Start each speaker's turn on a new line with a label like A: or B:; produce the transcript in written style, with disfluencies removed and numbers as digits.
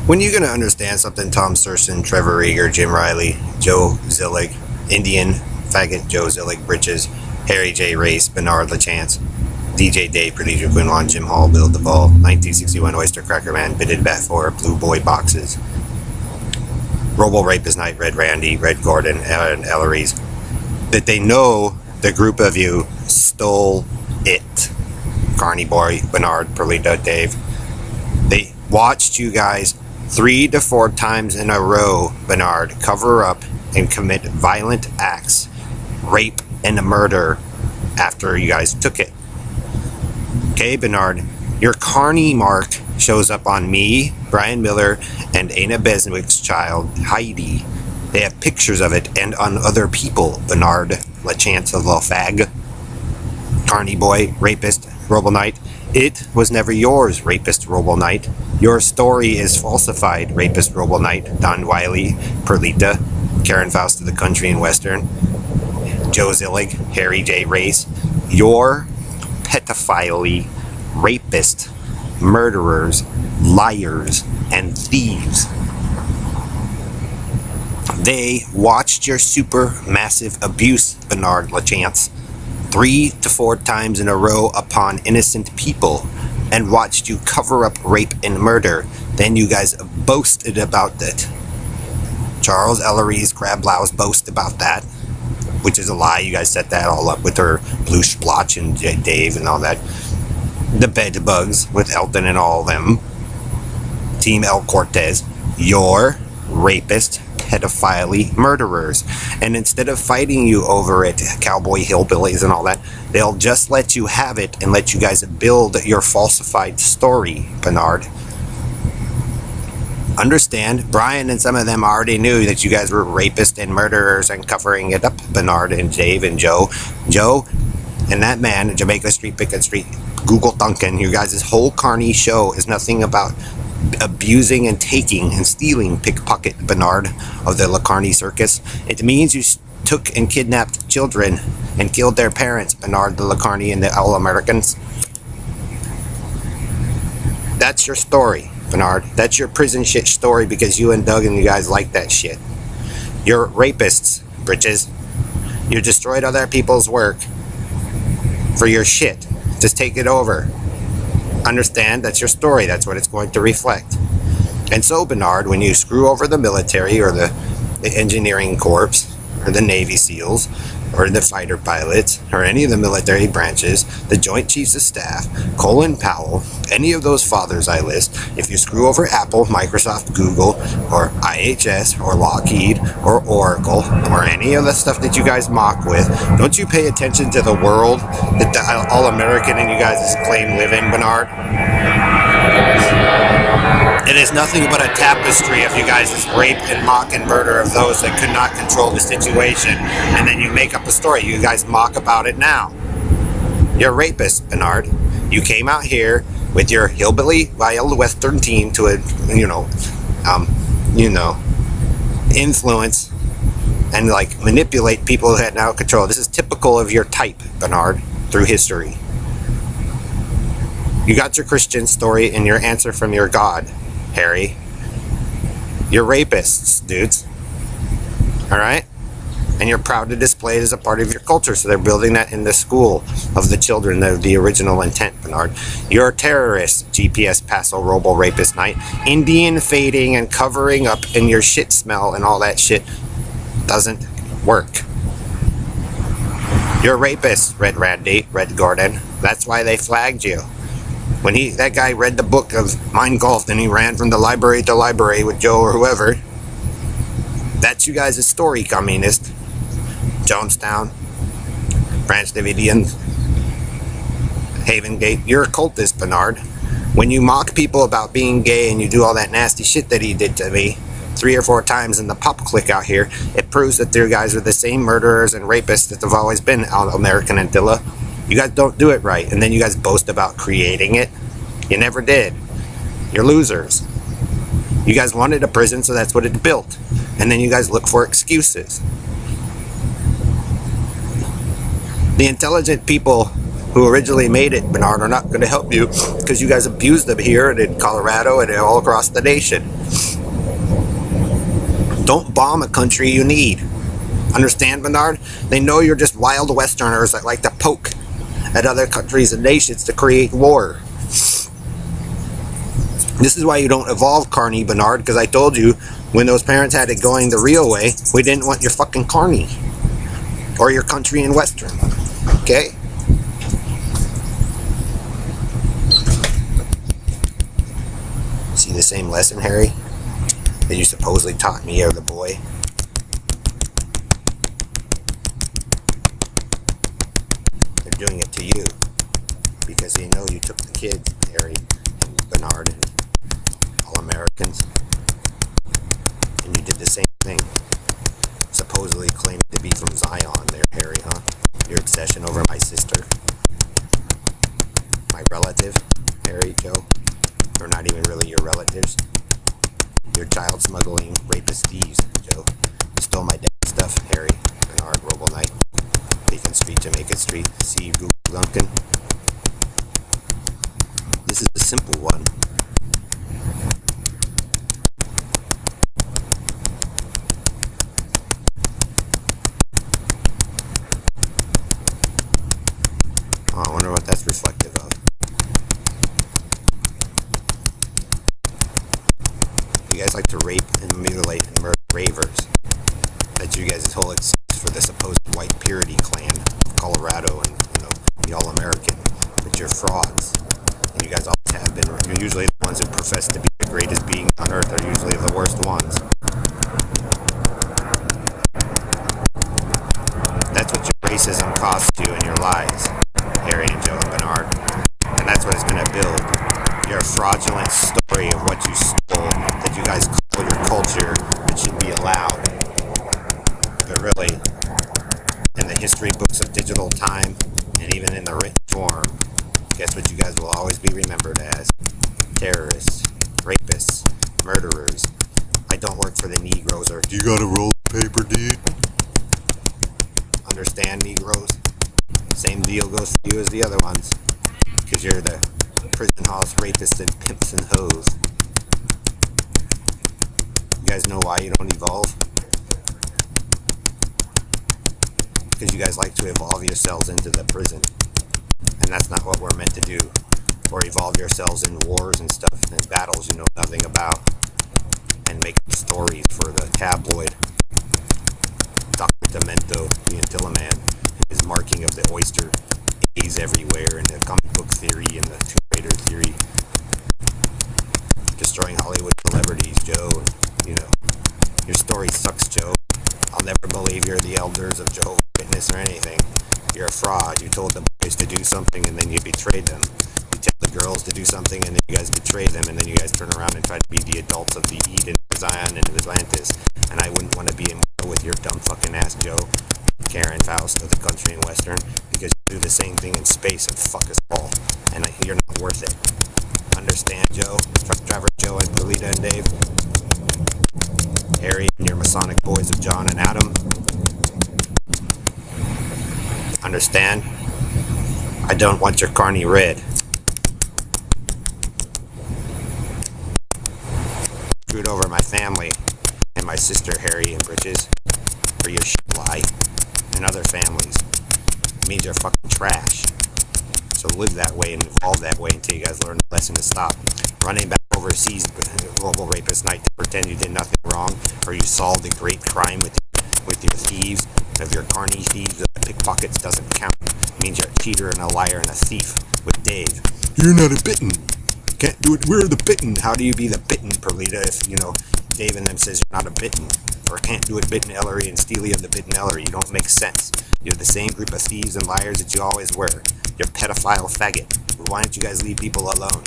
A: When you gonna understand something? Tom Serson, Trevor Rieger, Jim Riley, Joe Zillig, Indian Faggot, Joe Zillig, Britches, Harry J. Race, Bernard LaChance, DJ Dave, Producer Quinlan, Jim Hall, Bill Duvall, 1961 Oyster Cracker Man, Bitted Bat 4, Blue Boy Boxes, Robo Rapist Night, Red Randy, Red Gordon, and Ellery's, that they know the group of you stole it. Carney Boy, Bernard, Perlita, Dave. They watched you guys 3 to 4 times in a row, Bernard, cover up and commit violent acts, rape and murder after you guys took it. Okay, Bernard, your Carney mark shows up on me, Brian Miller, and Anna Beswick's child, Heidi. They have pictures of it, and on other people, Bernard, LaChance of Fag, Carney Boy, Rapist, Robo Knight. It was never yours, Rapist Robo Knight. Your story is falsified, Rapist Robo Knight. Don Wiley, Perlita, Karen Faust of the Country and Western, Joe Zillig, Harry J. Race. Your pedophilia, rapist, murderers, liars, and thieves. They watched your super massive abuse, Bernard LaChance, 3 to 4 times in a row upon innocent people, and watched you cover up rape and murder. Then you guys boasted about it. Charles Ellery's Crab Blouse boast about that, which is a lie. You guys set that all up with her Blue Splotch and Dave and all that. The Bed Bugs with Elton and all of them. Team El Cortez. Your rapist, pedophile murderers. And instead of fighting you over it, cowboy hillbillies and all that, they'll just let you have it and let you guys build your falsified story, Bernard. Understand, Brian and some of them already knew that you guys were rapists and murderers and covering it up, Bernard and Dave and Joe. Joe and that man, Jamaica Street, Pickett Street, Google Duncan, you guys' whole Carney show is nothing about abusing and taking and stealing, pickpocket, Bernard, of the LaCarney Circus. It means you took and kidnapped children and killed their parents, Bernard, the LaCarney and the All-Americans. That's your story, Bernard. That's your prison shit story because you and Doug and you guys like that shit. You're rapists, Britches. You destroyed other people's work for your shit. Just take it over. Understand? That's your story. That's what it's going to reflect. And so, Bernard, when you screw over the military or the engineering corps or the Navy SEALs or the fighter pilots or any of the military branches, the Joint Chiefs of Staff, Colin Powell, any of those fathers I list, if you screw over Apple, Microsoft, Google, or IHS, or Lockheed, or Oracle, or any of the stuff that you guys mock with, don't you pay attention to the world that the All-American and you guys claim live in, Bernard? It is nothing but a tapestry of you guys' rape and mock and murder of those that could not control the situation, and then you make up a story. You guys mock about it now. You're rapists, Bernard. You came out here with your hillbilly wild western team to influence and like manipulate people who had no control. This is typical of your type, Bernard, through history. You got your Christian story and your answer from your God, Harry. You're rapists, dudes. Alright? And you're proud to display it as a part of your culture, so they're building that in the school of the children, the original intent, Bernard. You're terrorists, GPS Paso Robo Rapist Night. Indian fading and covering up and your shit smell and all that shit doesn't work. You're rapists, Red Randy, Red Gordon. That's why they flagged you. When that guy read the book of Mein Kampf and he ran from the library to library with Joe or whoever, that's you guys' story, communist. Jonestown, Branch Davidian, Haven Gate. You're a cultist, Bernard. When you mock people about being gay and you do all that nasty shit that he did to me 3 or 4 times in the pop click out here, it proves that you guys are the same murderers and rapists that have always been out American Antilla. You guys don't do it right, and then you guys boast about creating it. You never did. You're losers. You guys wanted a prison, so that's what it built. And then you guys look for excuses. The intelligent people who originally made it, Bernard, are not going to help you because you guys abused them here and in Colorado and all across the nation. Don't bomb a country you need. Understand, Bernard? They know you're just wild Westerners that like to poke at other countries and nations to create war. This is why you don't evolve, Carney, Bernard, because I told you when those parents had it going the real way, we didn't want your fucking Carney. Or your country in Western. Okay? See the same lesson, Harry, that you supposedly taught me as a boy? They're doing it to you because they know you took the kids, Harry and Bernard and all Americans, and you did the same thing. Supposedly claiming to be from Zion there, Harry, huh? Your obsession over my sister, my relative, Harry, Joe. Or not even really your relatives. You're child smuggling, rapist thieves, Joe. You stole my dad's stuff, Harry, Bernard, Roble Knight, Beacon Street, Jamaica Street, C. Google Duncan. This is a simple one. Oh, I wonder what that's reflective of. You guys like to rape and mutilate and murder ravers. That's you guys' whole excuse for the supposed white purity clan of Colorado and, the all-American. But you're frauds. And you guys always have been. You're usually the ones who profess to be the greatest beings on earth are usually the worst ones. That's what your racism costs you in your lies, Harry and Joe and Bernard. And that's what it's going to build. Your fraudulent story of what you stole that you guys call your culture that should be allowed. But really, in the history books of digital time and even in the written form, guess what you guys will always be remembered as? Terrorists, rapists, murderers. I don't work for the Negroes, or you got a roll of paper, dude? Understand, Negroes? Same deal goes for you as the other ones, because you're the prison house rapists and pimps and hoes. You guys know why you don't evolve? Because you guys like to evolve yourselves into the prison. And that's not what we're meant to do. Or evolve yourselves in wars and stuff and battles you know nothing about. And make up stories for the tabloid. Dr. Demento, the Antillaman, his marking of the oyster A's everywhere, and the comic book theory and the Tomb Raider theory. Destroying Hollywood celebrities, Joe. Your story sucks, Joe. I'll never believe you're the elders of Jehovah's Witness or anything. You're a fraud. You told the boys to do something and then you betrayed them. You tell the girls to do something and then you guys betray them, and then you guys turn around and try to be the adults of the Eden, Zion, and Atlantis. And I wouldn't want to be in war with your dumb fucking ass, Joe. Karen Faust of the country in Western, because you do the same thing in space and fuck us all. And you're not worth it. Understand, Joe? Truck driver Joe and Lolita and Dave? Harry and your Masonic boys of John and Adam? Understand? I don't want your carny red. Screwed over my family and my sister Harry and Bridges for your shit lie, and other families. It means you're fucking trash. So live that way and evolve that way until you guys learn the lesson to stop running back overseas global rapist night to pretend you did nothing wrong, or you solved a great crime with your thieves. If your carny thieves and pickpockets doesn't count, it means you're a cheater and a liar and a thief with Dave. You're not a bitten. Can't do it. We're the bitten. How do you be the bitten, Perlita, if Dave and them says you're not a bitten? Or can't do it, Bitten Ellery and Steely of the Bitten Ellery. You don't make sense. You're the same group of thieves and liars that you always were. You're pedophile faggot. Why don't you guys leave people alone?